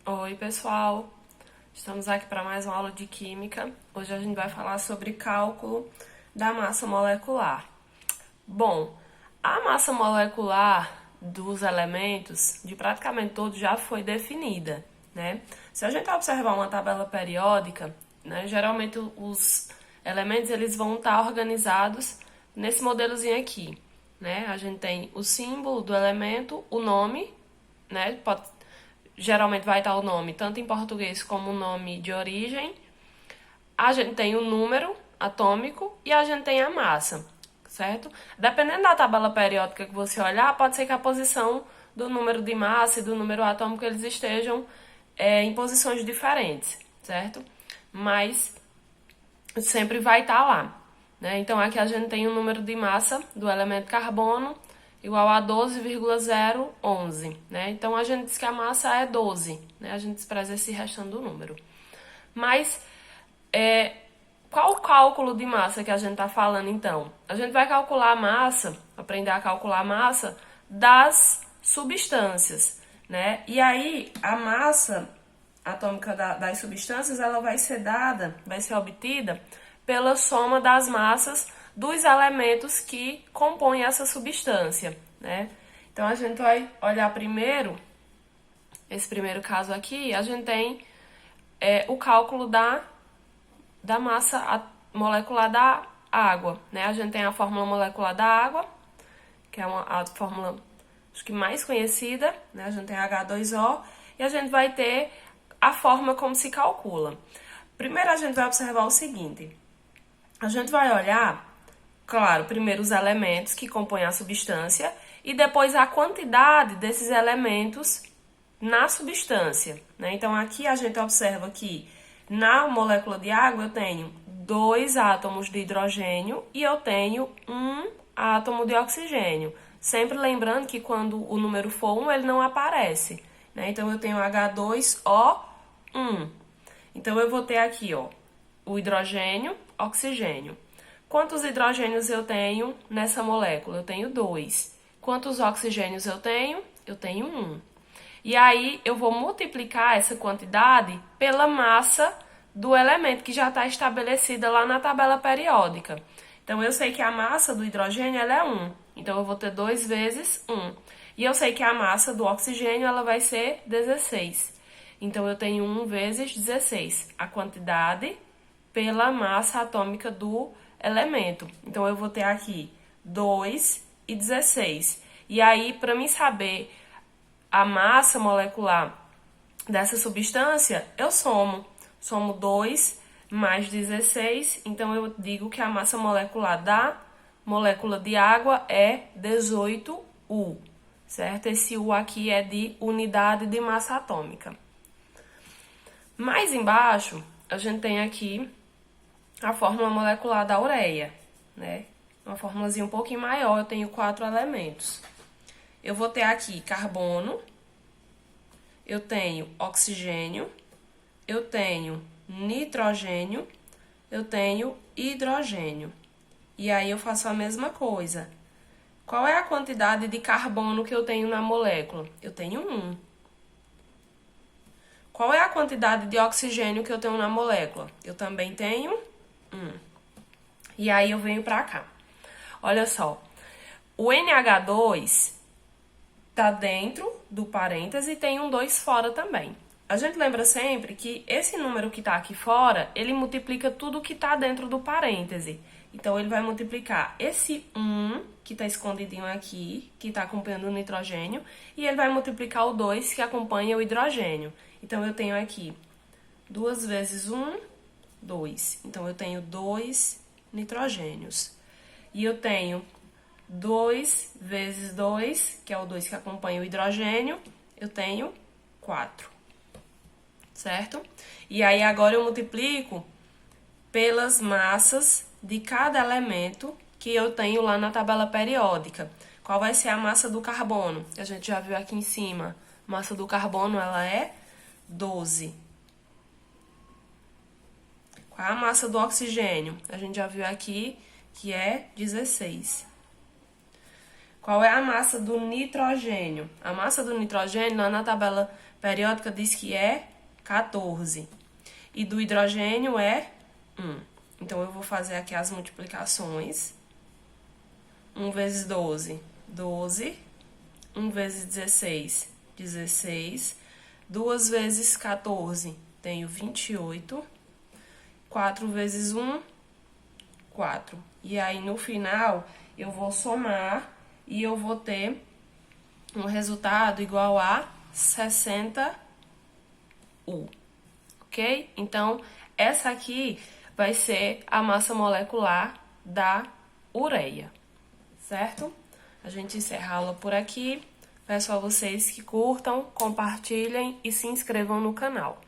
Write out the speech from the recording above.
Oi, pessoal! Estamos aqui para mais uma aula de Química. Hoje a gente vai falar sobre cálculo da massa molecular. Bom, a massa molecular dos elementos, de praticamente todos, já foi definida, né? Se a gente observar uma tabela periódica, né, geralmente os elementos eles vão estar organizados nesse modelozinho aqui, né? A gente tem o símbolo do elemento, o nome, né? Geralmente vai estar o nome tanto em português como o nome de origem. A gente tem o número atômico e a gente tem a massa, certo? Dependendo da tabela periódica que você olhar, pode ser que a posição do número de massa e do número atômico eles estejam em posições diferentes, certo? Mas sempre vai estar lá, né? Então aqui a gente tem o número de massa do elemento carbono igual a 12,011, né? Então a gente diz que a massa é 12, né? A gente despreza esse restante do número. Mas qual o cálculo de massa que a gente está falando então? A gente vai calcular a massa, aprender a calcular a massa das substâncias, né? E aí a massa atômica das substâncias ela vai ser obtida pela soma das massas dos elementos que compõem essa substância, né? Então a gente vai olhar primeiro, esse primeiro caso aqui, a gente tem o cálculo da massa molecular da água, né? A gente tem a fórmula molecular da água, que é a fórmula acho que mais conhecida, né? A gente tem H2O e a gente vai ter a forma como se calcula. Primeiro a gente vai observar o seguinte: a gente vai olhar, claro, primeiro os elementos que compõem a substância e depois a quantidade desses elementos na substância, né? Então aqui a gente observa que na molécula de água eu tenho 2 átomos de hidrogênio e eu tenho 1 átomo de oxigênio. Sempre lembrando que quando o número for 1, ele não aparece, né? Então eu tenho H2O1. Então eu vou ter aqui, ó, o hidrogênio, oxigênio. Quantos hidrogênios eu tenho nessa molécula? Eu tenho 2. Quantos oxigênios eu tenho? Eu tenho 1. E aí eu vou multiplicar essa quantidade pela massa do elemento que já está estabelecida lá na tabela periódica. Então eu sei que a massa do hidrogênio ela é 1. Então eu vou ter 2 vezes 1. E eu sei que a massa do oxigênio ela vai ser 16. Então eu tenho 1 vezes 16, a quantidade pela massa atômica do elemento. Então eu vou ter aqui 2 e 16. E aí, para mim saber a massa molecular dessa substância, eu somo. Somo 2 mais 16, então eu digo que a massa molecular da molécula de água é 18U, certo? Esse U aqui é de unidade de massa atômica. Mais embaixo, a gente tem aqui a fórmula molecular da ureia, né? Uma fórmulazinha um pouquinho maior, eu tenho 4 elementos. Eu vou ter aqui carbono, eu tenho oxigênio, eu tenho nitrogênio, eu tenho hidrogênio. E aí eu faço a mesma coisa. Qual é a quantidade de carbono que eu tenho na molécula? Eu tenho 1. Qual é a quantidade de oxigênio que eu tenho na molécula? Eu também tenho 1. E aí eu venho pra cá. Olha só, o NH2 tá dentro do parêntese e tem um 2 fora também. A gente lembra sempre que esse número que tá aqui fora, ele multiplica tudo que tá dentro do parêntese. Então, ele vai multiplicar esse 1, que tá escondidinho aqui, que tá acompanhando o nitrogênio, e ele vai multiplicar o 2, que acompanha o hidrogênio. Então, eu tenho aqui 2 vezes 1, 2. Então, eu tenho 2 nitrogênios. E eu tenho 2 vezes 2, que é o 2 que acompanha o hidrogênio, eu tenho 4, certo? E aí agora eu multiplico pelas massas de cada elemento que eu tenho lá na tabela periódica. Qual vai ser a massa do carbono? A gente já viu aqui em cima. A massa do carbono, ela é 12. Qual é a massa do oxigênio? A gente já viu aqui que é 16. Qual é a massa do nitrogênio? A massa do nitrogênio, lá na tabela periódica, diz que é 14. E do hidrogênio é 1. Então, eu vou fazer aqui as multiplicações. 1 vezes 12, 12. 1 vezes 16, 16. 2 vezes 14, tenho 28. 4 vezes 1, 4. E aí, no final, eu vou somar e eu vou ter um resultado igual a 60U. Ok? Então, essa aqui vai ser a massa molecular da ureia, certo? A gente encerra a aula por aqui. Peço a vocês que curtam, compartilhem e se inscrevam no canal.